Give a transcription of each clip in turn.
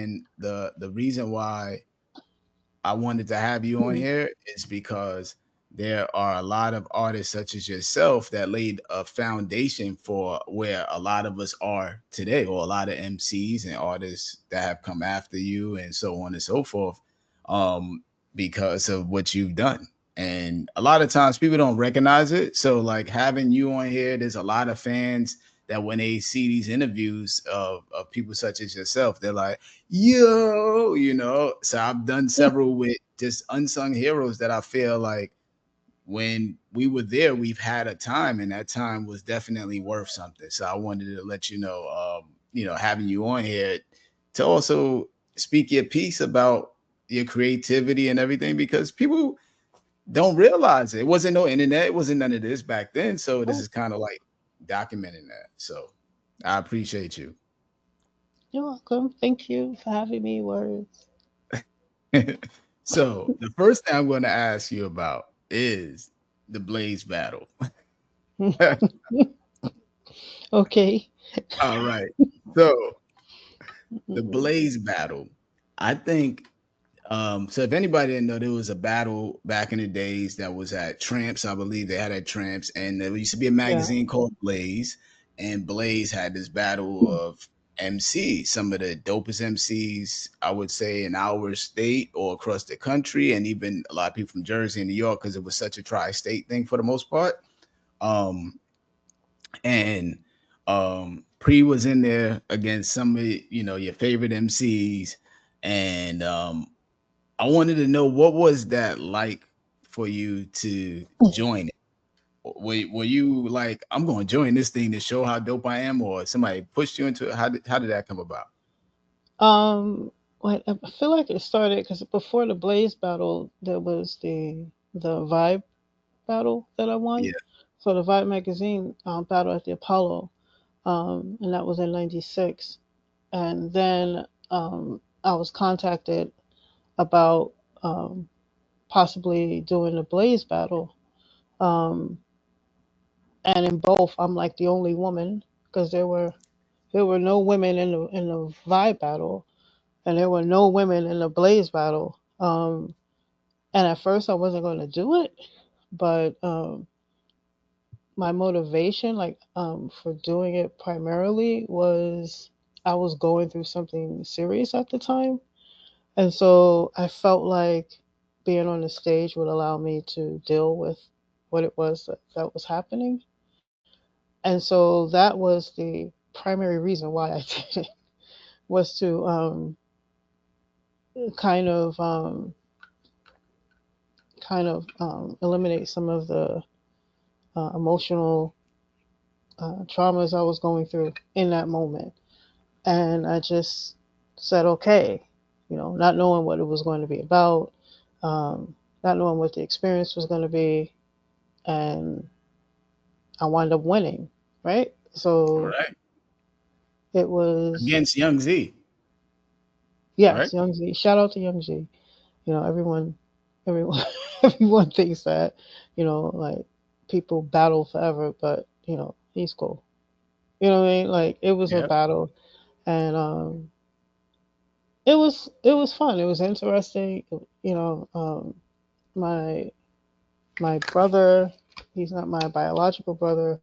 And the reason why I wanted to have you on here is because there are a lot of artists such as yourself that laid a foundation for where a lot of us are today, or a lot of MCs and artists that have come after you and so on and so forth, um, because of what you've done. And a lot of times people don't recognize it. So like having you on here, there's a lot of fans that when they see these interviews of people such as yourself, they're like, yo, you know. So I've done several with just unsung heroes that I feel like when we were there, we've had a time, and that time was definitely worth something. So I wanted to let you know, having you on here to also speak your piece about your creativity and everything, because people don't realize it. It wasn't no internet, it wasn't none of this back then. So this Oh, is kind of like documenting that. So I appreciate you. you're welcome. Thank you for having me. Words. So the first thing I'm going to ask you about is the Blaze battle. Okay. All right. So the Blaze battle, I think. So if anybody didn't know, there was a battle back in the days that was at Tramps. I believe they had at Tramps, and there used to be a Yeah. magazine called Blaze, and Blaze had this battle of MC, some of the dopest MCs, I would say, in our state or across the country, and even a lot of people from Jersey and New York, because it was such a tri-state thing for the most part. Um, and Pre was in there against some of your favorite MCs, and I wanted to know, what was that like for you to join it? Were you like, I'm going to join this thing to show how dope I am, or somebody pushed you into it? How did that come about? Um, I feel like it started because before the Blaze battle, there was the Vibe battle that I won. Yeah. So the Vibe magazine battle at the Apollo, and that was in '96. And then I was contacted about possibly doing the Blaze battle. Um, and in both, I'm like the only woman because there were no women in the Vibe battle, and there were no women in the Blaze battle. And at first, I wasn't going to do it, but my motivation, like for doing it primarily, was I was going through something serious at the time, and so I felt like being on the stage would allow me to deal with what it was that was happening. And so that was the primary reason why I did it, was to kind of eliminate some of the emotional traumas I was going through in that moment. And I just said, okay, not knowing what it was going to be about, um, not knowing what the experience was going to be, and I wound up winning, right? So Correct. it was, Against Young Z. yes, Correct. Young Z. Shout out to Young Z. Everyone, everyone thinks that, like people battle forever, but he's cool. You know what I mean? Like it was a Yep. battle, and it was fun. It was interesting. My my brother, he's not my biological brother,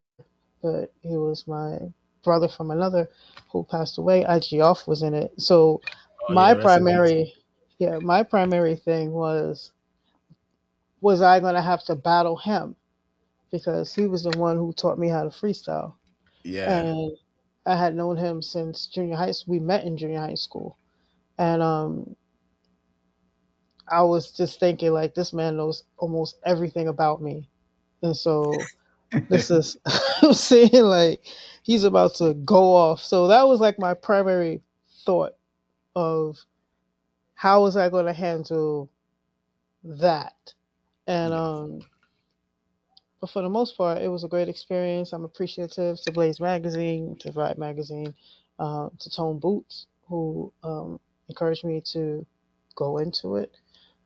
but he was my brother from another who passed away. IG Off was in it. So Oh my yeah. Rest in peace. primary, yeah, my primary thing was I gonna have to battle him because he was the one who taught me how to freestyle, Yeah. and I had known him since junior high school. We met in junior high school, and I was just thinking like this man knows almost everything about me, and so this is I'm saying like he's about to go off. So that was like my primary thought of how was I going to handle that, and Yeah. but for the most part, it was a great experience. I'm appreciative to Blaze Magazine, to Vibe Magazine, to Tone Boots, who encouraged me to go into it,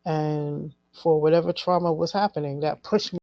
and for whatever trauma was happening, that pushed me